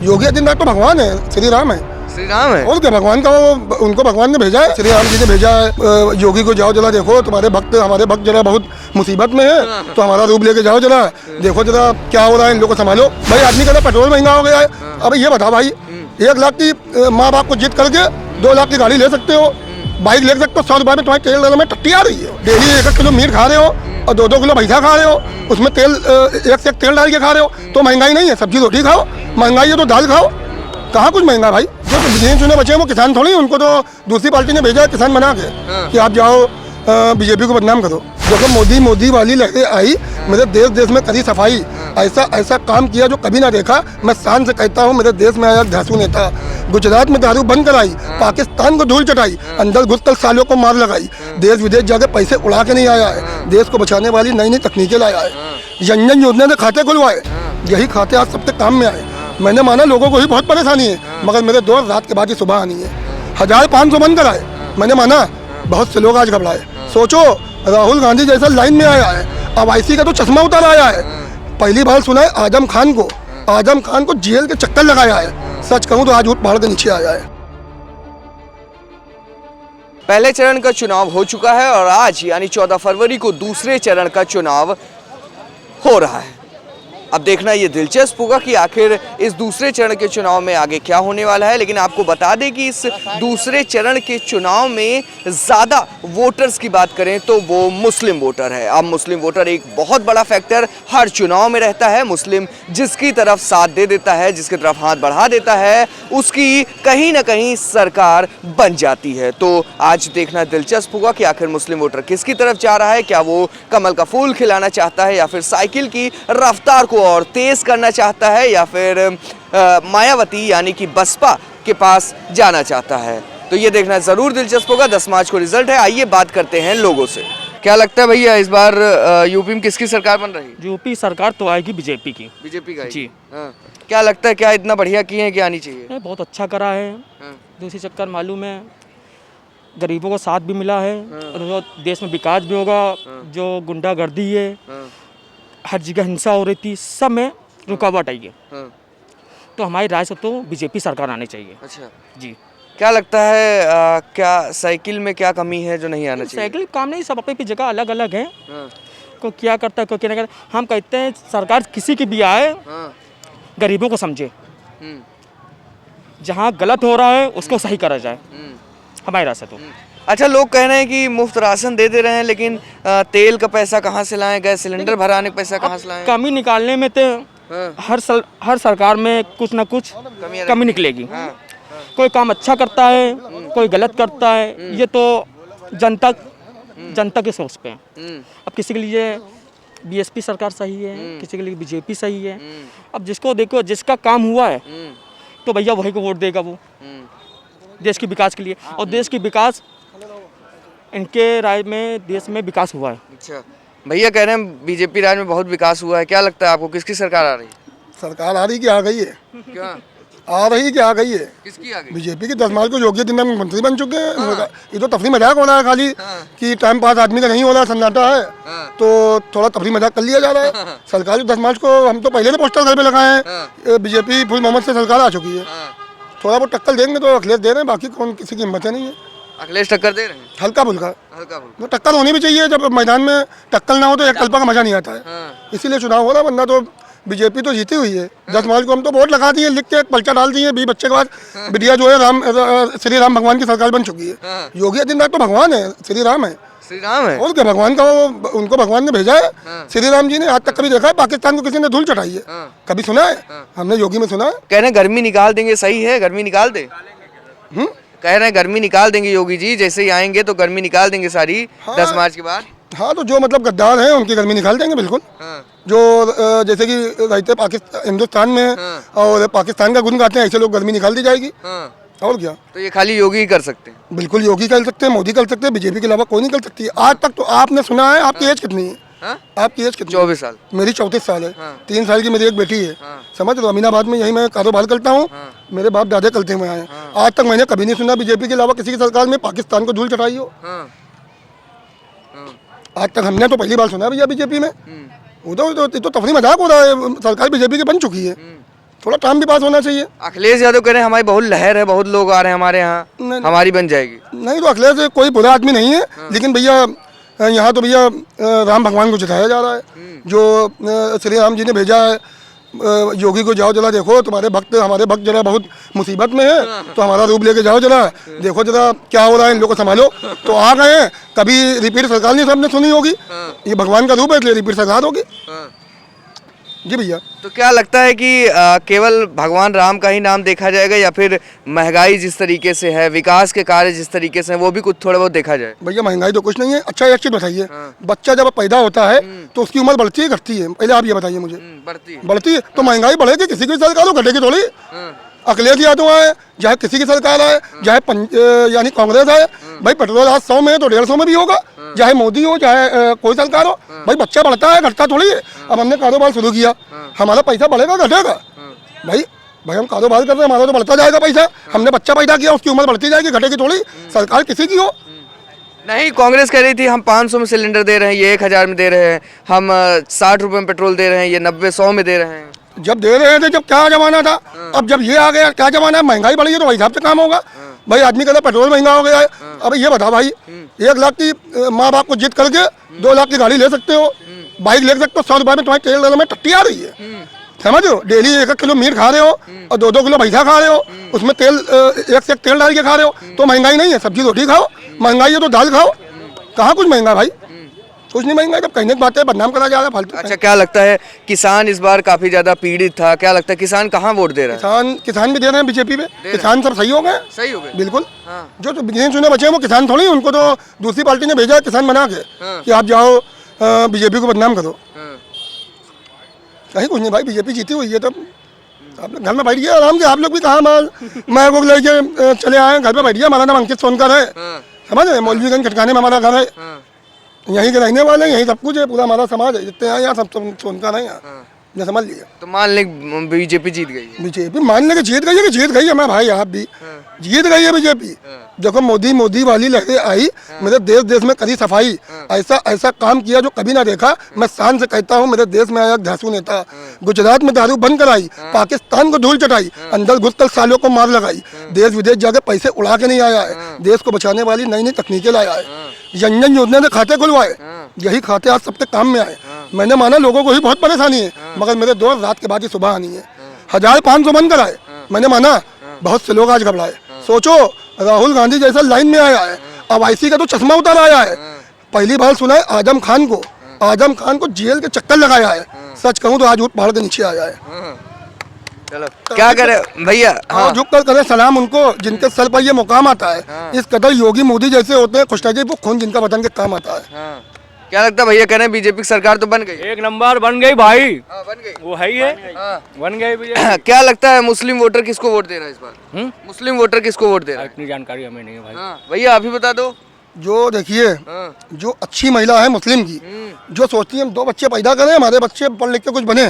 योगी आदित्यनाथ तो भगवान है, श्री राम है। श्री राम है। और क्या, भगवान का उनको भगवान ने भेजा है, श्री राम जी ने भेजा है। योगी को जाओ जरा देखो, तुम्हारे भक्त हमारे भक्त जरा बहुत मुसीबत में है, तो हमारा रूप लेके जाओ जरा, देखो जरा क्या हो रहा है, इन लोगों को संभालो। भाई आदमी का पेट्रोल महंगा हो गया है। अब ये बताओ भाई, 1 लाख की माँ बाप को जिद करके 2 लाख की गाड़ी ले सकते हो, बाइक ले सकते हो, 100 रुपये में तुम्हारे तेल डालने में टट्टी आ रही है। डेली 1 किलो मीट खा रहे हो और 2-2 किलो भैंसा खा रहे हो, उसमें तेल 1 से 1 तेल डाल के खा रहे हो, तो महंगाई नहीं है। सब्जी रोटी खाओ, महंगाई है तो दाल खाओ, कहाँ कुछ महंगा भाई। जो जिन चुने बचे हैं वो किसान थोड़ी, उनको तो दूसरी पार्टी ने भेजा है किसान बना के कि आप जाओ बीजेपी को बदनाम करो। देखो मोदी वाली लहरें आई, मेरे देश में करी सफाई, ऐसा काम किया जो कभी ना देखा। मैं शान से कहता हूँ, मेरे देश में आया धांसू नेता, गुजरात में दारू बंद कराई, पाकिस्तान को धूल चटाई, अंदर घुसकर सालों को मार लगाई, देश विदेश जाके पैसे उड़ा के नहीं आया है, देश को बचाने वाली नई नई तकनीकें लाया है, जनधन योजना ने खाते खुलवाए, यही खाते आज सबके काम में आए। मैंने माना लोगों को ही बहुत परेशानी है, मगर मेरे दोस्त रात के बाद ही सुबह आनी है। 1500 बंद कराए, मैंने माना बहुत से लोग आज घबराए। सोचो, राहुल गांधी जैसा लाइन में आया है, अब IC का तो चश्मा उतार आया है। पहली बार सुना है आजम खान को जेल के चक्कर लगाया है। सच कहूँ तो आज ऊँट पहाड़ के नीचे आया है। पहले चरण का चुनाव हो चुका है और आज यानी 14 फरवरी को दूसरे चरण का चुनाव हो रहा है। अब देखना ये दिलचस्प होगा कि आखिर इस दूसरे चरण के चुनाव में आगे क्या होने वाला है। लेकिन आपको बता दें कि इस दूसरे चरण के चुनाव में ज़्यादा वोटर्स की बात करें तो वो मुस्लिम वोटर है। अब मुस्लिम वोटर एक बहुत बड़ा फैक्टर हर चुनाव में रहता है। मुस्लिम जिसकी तरफ साथ दे देता है, जिसकी तरफ हाथ बढ़ा देता है, उसकी कहीं ना कहीं सरकार बन जाती है। तो आज देखना दिलचस्प होगा कि आखिर मुस्लिम वोटर किसकी तरफ जा रहा है। क्या वो कमल का फूल खिलाना चाहता है, या फिर साइकिल की रफ्तार को और तेज करना चाहता है, या फिर मायावती यानी कि बसपा के पास जाना चाहता है। तो ये देखना जरूर दिलचस्प होगा। 10 मार्च को रिजल्ट है। आइए बात करते हैं लोगों से। क्या लगता है भैया, इस बार यूपी में किसकी सरकार बन रही है? यूपी सरकार तो आएगी बीजेपी की। बीजेपी का जी। हाँ। क्या लगता है, क्या इतना बढ़िया किए हैं कि आनी चाहिए? बहुत अच्छा करा है। दूसरी चक्कर मालूम है, गरीबों को साथ भी मिला है और जो देश में विकास भी होगा। जो गुंडागर्दी है, हर जगह हिंसा हो रही थी, सब में रुकावट आई है। तो हमारी राय से तो बीजेपी सरकार आनी चाहिए। अच्छा जी। क्या लगता है क्या साइकिल में क्या कमी है जो नहीं आना चाहिए? साइकिल काम नहीं, सब अपनी जगह अलग अलग है। कोई क्या करता है, कोई क्या नहीं करता। हम कहते हैं सरकार किसी की भी आए, गरीबों को समझे, जहाँ गलत हो रहा है उसको सही करा जाए, हमारी राय से तो। अच्छा, लोग कह रहे हैं कि मुफ्त राशन दे रहे हैं, लेकिन तेल का पैसा कहाँ से लाएं, गैस सिलेंडर भराने का पैसा कहाँ से लाएं? कमी निकालने में तो हर सरकार में कुछ ना कुछ कमी निकलेगी। कोई काम अच्छा करता है, कोई गलत करता है, ये तो जनता के सोच पे है। अब किसी के लिए BSP सरकार सही है, किसी के लिए BJP सही है। अब जिसको देखो, जिसका काम हुआ है तो भैया वही को वोट देगा वो, देश के विकास के लिए। और देश की विकास, इनके राय में देश में विकास हुआ है। अच्छा, भैया कह रहे हैं बीजेपी राज में बहुत विकास हुआ है। क्या लगता है आपको, किसकी सरकार आ रही है? सरकार आ रही कि आ गई है? क्या आ रही कि आ गई है? किसकी आ गई? बीजेपी की। 10 मार्च को योगी आदित्यनाथ मुख्यमंत्री बन चुके हैं। ये तो तफरी मजाक हो रहा है खाली कि टाइम पास आदमी का नहीं हो रहा, सन्नाटा है, तो थोड़ा तफरी मजाक कर लिया जा रहा है। सरकार 10 मार्च को हम तो पहले से पोस्टर घर पे लगाए हैं। बीजेपी फुल मोहम्मद से सरकार आ चुकी है। थोड़ा बहुत टक्कर देंगे तो अखिलेश दे रहे हैं, बाकी कौन किसी की हिम्मत नहीं है। अखिलेश टक्कर दे रहे हैं? हल्का फुल्का फुल्का। टक्कर होनी भी चाहिए। जब मैदान में टक्कर ना हो तो एक कल्पा का मजा नहीं आता है, इसीलिए चुनाव हो रहा। वरना तो बीजेपी तो जीती हुई है। 10 मार्च को हम तो वोट लगा दिए, लिख के पर्चा डाल दिए। 20 बच्चे के बाद बिटिया जो है श्री राम भगवान की सरकार बन चुकी है। योगी आदित्यनाथ तो भगवान है, श्री राम है। श्री राम है। और क्या, भगवान का उनको भगवान ने भेजा है। श्री राम जी ने आज तक कभी देखा है पाकिस्तान को किसी ने धूल चटाई है? कभी सुना है? हमने योगी में सुना है। कह रहे हैं गर्मी निकाल देंगे, सही है? गर्मी निकाल दे। कह रहे हैं गर्मी निकाल देंगे योगी जी, जैसे ही आएंगे तो गर्मी निकाल देंगे सारी। 10 मार्च के बाद। हाँ, तो जो मतलब गद्दार हैं उनकी गर्मी निकाल देंगे बिल्कुल। जो जैसे कि रहते पाकिस्तान हिंदुस्तान में और पाकिस्तान का गुण गाते हैं, ऐसे लोग गर्मी निकाल दी जाएगी। और क्या, तो ये खाली योगी ही कर सकते हैं? बिल्कुल योगी कर सकते हैं, मोदी कर सकते हैं, बीजेपी के अलावा कोई नहीं कर सकती। आज तक तो आपने सुना है। आपकी एज कितनी है? आपकी एज कितनी? 24 साल। मेरी 34 साल है। 3 साल की मेरी एक बेटी है। समझ लो, अमीनाबाद में यही मैं कारोबार करता हूँ। मेरे बाप दादा करते हुए आए। आज तक मैंने कभी नहीं सुना बीजेपी के अलावा किसी की सरकार में पाकिस्तान को धूल चटाई हो। आज तक हमने तो पहली बार सुना भैया बीजेपी में। वो तो तफरी मजाक हो रहा है। सरकार बीजेपी की बन चुकी है, थोड़ा टाइम भी पास होना चाहिए। अखिलेश यादव कह रहे हैं हमारी बहुत लहर है, बहुत लोग आ रहे हैं हमारे यहाँ, नहीं। हमारी बन जाएगी। नहीं तो अखिलेश कोई बुरा आदमी नहीं है, लेकिन भैया यहाँ तो भैया राम भगवान को जिताया जा रहा है। जो श्री राम जी ने भेजा है योगी को, जाओ जरा देखो तुम्हारे हमारे भक्त जरा बहुत मुसीबत में है, तो हमारा रूप लेके जाओ जरा देखो जरा क्या हो रहा है, इन लोगों को संभालो। तो आ गए हैं, कभी रिपीट सरकार नहीं सबने सुनी होगी, ये भगवान का रूप है इसलिए रिपीट सरकार होगी। जी भैया। तो क्या लगता है कि केवल भगवान राम का ही नाम देखा जाएगा या फिर महंगाई जिस तरीके से है, विकास के कार्य जिस तरीके से हैं, वो भी कुछ थोड़ा बहुत देखा जाए? भैया महंगाई तो कुछ नहीं है। अच्छा एक चीज बताइए, बच्चा जब पैदा होता है तो उसकी उम्र बढ़ती है घटती है? पहले आप ये बताइए मुझे। बढ़ती है। तो महंगाई बढ़ेगी, किसी की सरकार हो, घटेगी थोड़ी। अखिलेश यादव आए, चाहे किसी की सरकार आए, चाहे यानी कांग्रेस आए, भाई पेट्रोल आज 100 में है तो 150 में भी होगा, चाहे मोदी हो चाहे कोई सरकार हो। भाई बच्चा बढ़ता है, घटता थोड़ी है। अब हमने कारोबार शुरू किया, हमारा पैसा बढ़ेगा घटेगा? भाई हम कारोबार कर रहे हैं, हमारा तो बढ़ता जाएगा पैसा। हमने बच्चा पैदा किया, उसकी उम्र बढ़ती जाएगी, घटेगी थोड़ी। सरकार किसी की हो। नहीं, कांग्रेस कह रही थी हम 500 में सिलेंडर दे रहे हैं, ये 1000 में दे रहे हैं, हम 60 रुपए में पेट्रोल दे रहे हैं, ये 90-100 में दे रहे हैं। जब दे रहे थे जब क्या जमाना था, अब जब ये आ गया क्या जमाना है, महंगाई बढ़ी है तो वही हिसाब से काम होगा। भाई आदमी कहता पेट्रोल महंगा हो गया है, अब ये बता भाई 1 लाख की माँ बाप को जिद करके 2 लाख की गाड़ी ले सकते हो, बाइक ले सकते हो, 100 रुपए में तुम्हारे तेल डालने में टट्टी आ रही है, समझ रहे हो? डेली 1 किलो मीट खा रहे हो और 2-2 किलो भैंसा खा रहे हो, उसमें तेल 1 से 1 तेल डाल के खा रहे हो, तो महंगाई नहीं है? सब्जी रोटी खाओ, महंगाई है तो दाल खाओ, कहाँ कुछ महंगा भाई? कुछ नहीं महंगा। जब कहने की बात है बदनाम करा जा रहा है फालतू। अच्छा, क्या लगता है किसान इस बार काफी ज्यादा पीड़ित था, क्या लगता है किसान कहाँ वोट दे रहा है? किसान भी दे रहे हैं बीजेपी पे, किसान सब सही हो गए, सही हो गए बिल्कुल। जो तो गिने चुने बचे हैं वो किसान थोड़ी, उनको तो दूसरी पार्टी ने भेजा है किसान बना के कि आप जाओ बीजेपी को बदनाम करो। कहीं कुछ नहीं भाई, बीजेपी जीती हुई है। तब आप लोग घर में बैठ गए आराम से, आप लोग भी कहा मैं वो लेके चले आए, घर पे बैठ गया। हमारा नाम अंकित सोनकर है, समझ रहे? मौलवीगंज खटकाने में हमारा घर है, यहीं के रहने वाले, यहीं सब कुछ है, पूरा हमारा समाज है, जितने हैं यहाँ सब सोनकर है यहाँ, ये समझ लिया। तो मान लें बीजेपी जीत गई है? बीजेपी मान लें कि जीत गई है, कि जीत गई है मैं भाई, आप भी जीत गई है बीजेपी। देखो मोदी वाली लहरें आई, मेरे देश में करी सफाई, ऐसा काम किया जो कभी ना देखा। मैं शान से कहता हूँ, मेरे देश में आया धांसू नेता, गुजरात में दारू बंद कराई, पाकिस्तान को धूल चटाई, अंदर घुसकर सालों को मार लगाई, देश विदेश जाके पैसे उड़ा के नहीं आया है, देश को बचाने वाली नई नई तकनीकें लाया है, जन योजना ने खाते खुलवाए, यही खाते आज सबके काम में आए। मैंने माना लोगों को ही बहुत परेशानी है, मगर मेरे दोस्त रात के बाद ही सुबह आनी है। 1500 बंद कराए, मैंने माना बहुत से लोग आज घबराए। सोचो राहुल गांधी जैसा लाइन में आया है, अब IC का तो चश्मा उतार आया है। पहली बार सुना है आजम खान को जेल के चक्कर लगाया है। सच कहूँ तो आज ऊँट पहाड़ के नीचे आया है। चलो क्या करे भैया, हाँ झुक कर करे सलाम उनको जिनके सर पर ये मुकाम आता है। इस कदर योगी मोदी जैसे होते हैं खुशनसीब, वो खून जिनका वतन के काम आता है। क्या लगता है भैया, कह रहे हैं बीजेपी की सरकार तो बन गई? 1 नंबर बन गई भाई, बन गई, वो है ही है, बन गई बीजेपी। क्या लगता है मुस्लिम वोटर किसको वोट दे रहा है इस बार? मुस्लिम वोटर किसको वोट दे रहा है? इतनी जानकारी हमें नहीं है भाई। भैया आप ही बता दो। जो देखिए जो अच्छी महिला है मुस्लिम की, जो सोचती है हम 2 बच्चे पैदा करें, हमारे बच्चे पढ़ लिख के कुछ बने,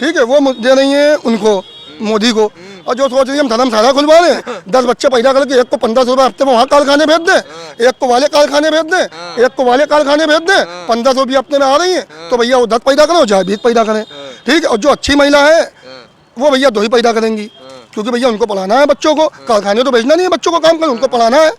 ठीक है, वो दे रही है उनको, मोदी को। और जो सोच रही है हम धर्मशाला खुलवा लें, 10 बच्चे पैदा करके एक को 1500 रुपये हफ्ते में वहाँ कारखाने भेज दें, एक को वाले कारखाने भेज दें, एक को वाले कारखाने भेज दें, 1500 भी हफ्ते में आ रही है, तो भैया वो 10 पैदा करें, चाहे 20 पैदा करें, ठीक है। और जो अच्छी महिला है वो भैया 2 ही पैदा करेंगी, क्योंकि भैया उनको पढ़ाना है बच्चों को, कारखाने तो भेजना नहीं है बच्चों को काम कर, उनको पढ़ाना है,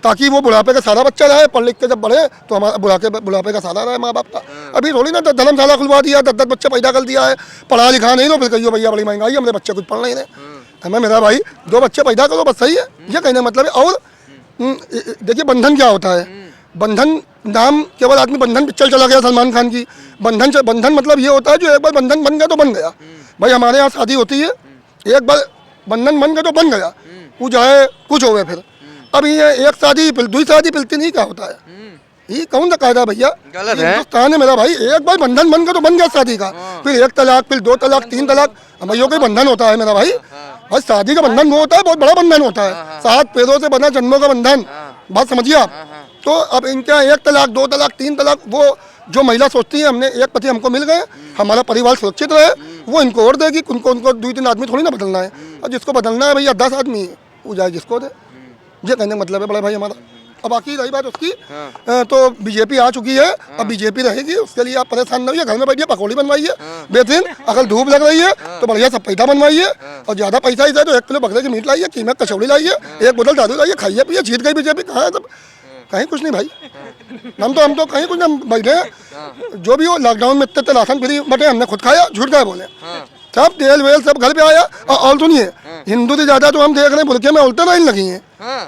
ताकि वो बुढ़ापे का सारा बच्चा रहे, पढ़ लिख के जब बढ़े तो हमारा बुढ़ापे का सारा रहे माँ बाप का। अभी थोड़ी ना धर्मशाला खुलवा दिया, 10 बच्चे पैदा कर दिया है, पढ़ा लिखा नहीं, तो फिर कहियो भैया बड़ी महंगाई है, हमारे बच्चे कुछ पढ़ नहीं रहे। हमें मेरा भाई 2 बच्चे पैदा करो बस, सही है, ये कहने का मतलब है। और देखिए बंधन क्या होता है, बंधन नाम केवल आदमी, बंधन पिक्चर चला गया सलमान खान की, बंधन मतलब ये होता है जो एक बार बंधन बन गया तो बन गया। भाई हमारे यहाँ शादी होती है, एक बार बंधन बन गया तो बन गया, वो चाहे कुछ हो गया। फिर अब ये एक शादी फिर 2 शादी फिर 3 ही क्या होता है, ये कौन सा कायदा भैया? गलत है। हिंदुस्तान है मेरा भाई, एक बार बंधन बन गया तो बन गया शादी का, फिर 1 तलाक, फिर 2 तलाक, 3 तलाक, हमारे का बंधन होता है मेरा भाई। भाई शादी का बंधन वो होता है, बहुत बड़ा बंधन होता है, 7 पैरों से बना जन्मों का बंधन, बात समझिए आप। तो अब इनके 1 तलाक, 2 तलाक, 3 तलाक, वो जो महिला सोचती है हमने एक पति हमको मिल गए, हमारा परिवार सुरक्षित रहे, वो इनको और देगी, उनको 2-3 आदमी थोड़ी ना बदलना है, और जिसको बदलना है भैया 10 आदमी वो जाए जिसको दे, ये कहने का मतलब है बड़ा भाई हमारा। और बाकी रही बात उसकी तो बीजेपी आ चुकी है, अब बीजेपी रहेगी, उसके लिए आप परेशान न होइए, घर में बैठिए पकौड़ी बनवाइए बेहतरीन, अगर धूप लग रही है तो बढ़िया सब पैसा बनवाइए, और ज़्यादा पैसा ही है तो 1 किलो बकरे की मीट लाइए, कीमत कचौड़ी लाइए, 1 बोतल दारू लाइए, खाइए पिए, जीत गई बीजेपी। कहाँ है सब? कहीं कुछ नहीं भाई, हम तो कहीं कुछ नहीं, हम बैठे हैं। जो भी हो लॉकडाउन में इतने राशन फ्री बटे, हमने खुद खाया, झूठ क्या बोले, सब तेल वेल सब घर पे आया। और सुनिए, हिंदू से ज्यादा तो हम देख रहे हैं बुरके में औरतें लाइन लगी हैं,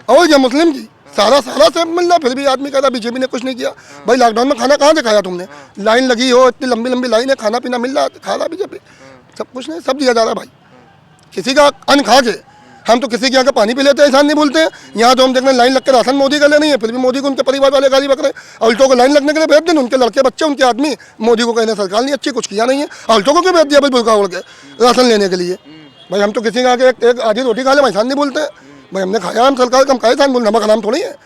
और ये मुस्लिम की सारा सब मिल रहा, फिर भी आदमी कहता बीजेपी ने कुछ नहीं किया। भाई लॉकडाउन में खाना कहाँ से खाया तुमने? लाइन लगी हो, इतनी लंबी लंबी लाइन है, खाना पीना मिल रहा, खा रहा बीजेपी, सब कुछ नहीं, सब दिया जा रहा है भाई। किसी का अन्न खा के हम तो किसी के यहाँ का पानी पी लेते हैं, एहसान नहीं भूलते हैं। यहाँ तो हम देख रहे हैं लाइन लग के राशन मोदी का ले नहीं है, फिर भी मोदी को उनके परिवार वाले गाली बक रहे हैं। अल्टो को लाइन लगने के लिए भेज दें, उनके लड़के बच्चे उनके आदमी मोदी को कहने सरकार नहीं अच्छी, कुछ किया नहीं है, अल्टो को क्यों भेज दिया भाई बुरका ओढ़ के राशन लेने के लिए? भाई हम तो किसी के आगे एक आधी रोटी खा ले, एहसान नहीं भूलते हैं भाई, हमने खाया, हम सरकार कम खाए, बोल नमक हराम थोड़ी है।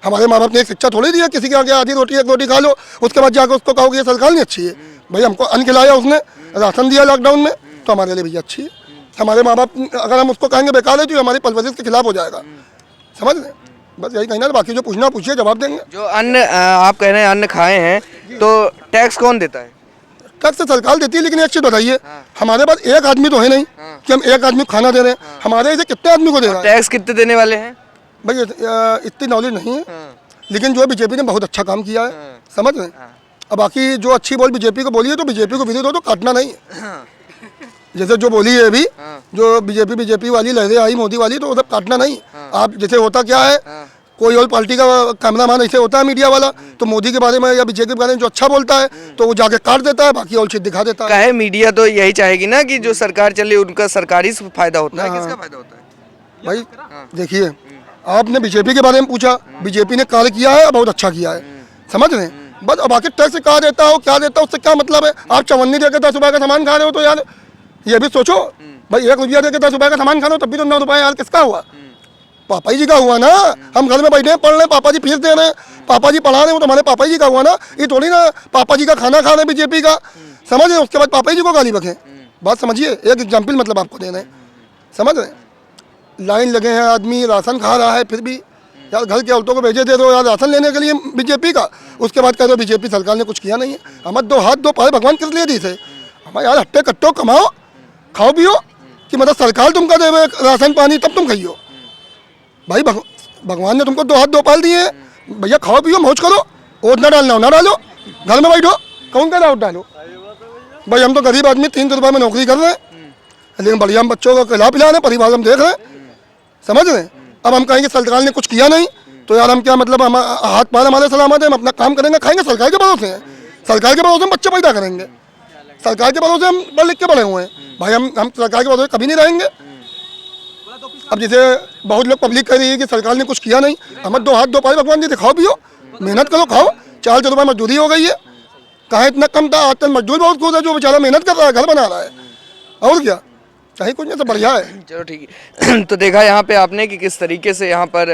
हमारे माँ बाप ने एक शिक्षा थोड़ी दी है, किसी के आगे आधी रोटी 1 रोटी खा लो, उसके बाद जाकर उसको कहोगे ये सरकार नहीं अच्छी है। भाई हमको अन्न खिलाया उसने, राशन दिया लॉकडाउन में, तो हमारे लिए भैया अच्छी है। हमारे माँ बाप अगर हम उसको कहेंगे बेकार है तो हमारी परवरिश के खिलाफ हो जाएगा, समझ लें, बस यही कहना है। बाकी जो पूछना पूछिए, जवाब देंगे। जो अन्न आप कह रहे हैं अन्न खाए हैं, तो टैक्स कौन देता है? टैक्स सरकार देती है, लेकिन एक चीज बताइए, हमारे पास एक आदमी तो है नहीं कि हम एक आदमी को खाना दे रहे हैं, हमारे ऐसे कितने आदमी को दे रहे हैं? टैक्स कितने देने वाले हैं? भाई इतनी नॉलेज नहीं है, लेकिन जो बीजेपी ने बहुत अच्छा काम किया है, समझ रहे हैं। अब बाकी जो अच्छी बोल बीजेपी को बोली है, तो बीजेपी को विरोध हो तो काटना नहीं है। जैसे जो बोली है अभी, जो बीजेपी वाली लहरें आई मोदी वाली, तो वो सब काटना नहीं। आप जैसे होता क्या है, कोई और पार्टी का कैमरामैन ऐसे होता है मीडिया वाला, तो मोदी के बारे में या बीजेपी के बारे में जो अच्छा बोलता है तो वो जाके काट देता है, बाकी और चीज दिखा देता है। कहे मीडिया तो यही चाहेगी ना कि जो सरकार चले उनका सरकारी फायदा होता है, किसका फायदा होता है? भाई देखिए, आपने बीजेपी के बारे में पूछा, बीजेपी ने कार्य किया है, बहुत अच्छा किया है, समझ रहे हैं। बस अब बाकी टैक्स कहा देता हो, क्या देता हो, उससे क्या मतलब है? आप चवन्नी देकर 10 रुपए का सामान खा रहे हो, तो यार ये भी सोचो भाई, 1 रुपया देकर 10 रुपए का सामान खा रहे हो, तब भी तो 9 रुपये यार किसका हुआ? पापा जी का हुआ ना। हम घर में बैठे हैं, पढ़ रहे हैं, पापा जी फीस दे रहे हैं, पापा जी पढ़ा रहे हैं, तो हमारे पापा जी का हुआ ना। ये थोड़ी ना पापा जी का खाना खा रहे हैं बीजेपी का, समझ रहे हैं, उसके बाद पापा जी को गाली बके। बात समझिए, एक एग्जाम्पल मतलब आपको देना है, समझ रहे हैं। लाइन लगे हैं, आदमी राशन खा रहा है, फिर भी यार घर के औरतों को भेजे दे दो यार राशन लेने के लिए बीजेपी का, उसके बाद कह दो बीजेपी सरकार ने कुछ किया नहीं है। हमारे 2 हाथ 2 पाए भगवान किस लिए दी थे? हमारे यार हट्टे कट्टो कमाओ, खाओ पियो, कि मतलब सरकार तुमका देवे राशन पानी तब तुम खाइयो। भाई भगवान ने तुमको 2 हाथ 2 पाल दिए, भैया खाओ पियो मौज करो, वोट ना डालना हो ना डालो, घर में बैठो, कौन का वोट डालो? भाई हम तो गरीब आदमी 300 रुपये में नौकरी कर रहे हैं, लेकिन बढ़िया हम बच्चों को खिला पिला रहे, परिवार हम देख रहे हैं, समझ रहे हैं। अब हम कहेंगे सरकार ने कुछ किया नहीं, तो यार हम क्या मतलब, हम हाथ पार हमारे सलामत है, हम अपना काम करेंगे, खाएंगे, सरकार के भरोसे हैं, सरकार के भरोसे हम बच्चे पैदा करेंगे, सरकार के भरोसे हम पढ़ लिख के बड़े हुए हैं। भाई हम सरकार के भरोसे कभी नहीं रहेंगे। अब जैसे बहुत लोग पब्लिक कह रही है कि सरकार ने कुछ किया नहीं, हमारे 2 हाथ 2 पाए भगवान जी दिखाओ पियो, मेहनत करो, खाओ। 400 रुपये मजदूरी हो गई है, कहाँ इतना कम था? आजकल मजदूर बहुत खुद है, जो बेचारा मेहनत कर रहा है, घर बना रहा है, और क्या चाहे, कुछ नहीं, तो बढ़िया है। चलो ठीक है। तो देखा यहाँ पे आपने कि किस तरीके से यहाँ पर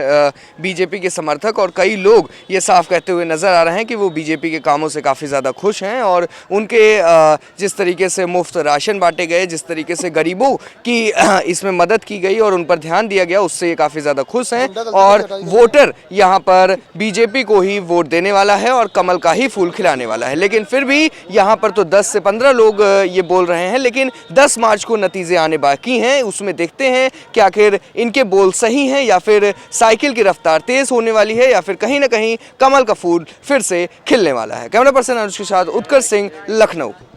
बीजेपी के समर्थक और कई लोग ये साफ कहते हुए नज़र आ रहे हैं कि वो बीजेपी के कामों से काफ़ी ज़्यादा खुश हैं, और उनके जिस तरीके से मुफ्त राशन बांटे गए, जिस तरीके से गरीबों की इसमें मदद की गई और उन पर ध्यान दिया गया, उससे ये काफ़ी ज़्यादा खुश हैं। और वोटर यहाँ पर बीजेपी को ही वोट देने वाला है और कमल का ही फूल खिलाने वाला है। लेकिन फिर भी यहाँ पर तो 10 से 15 लोग ये बोल रहे हैं, लेकिन 10 मार्च को नतीजे आने बाकी हैं, उसमें देखते हैं कि आखिर इनके बोल सही हैं या फिर साइकिल की रफ्तार तेज होने वाली है, या फिर कहीं ना कहीं कमल का फूल फिर से खिलने वाला है। कैमरा पर्सन अनुज के साथ उत्कर्ष सिंह, लखनऊ।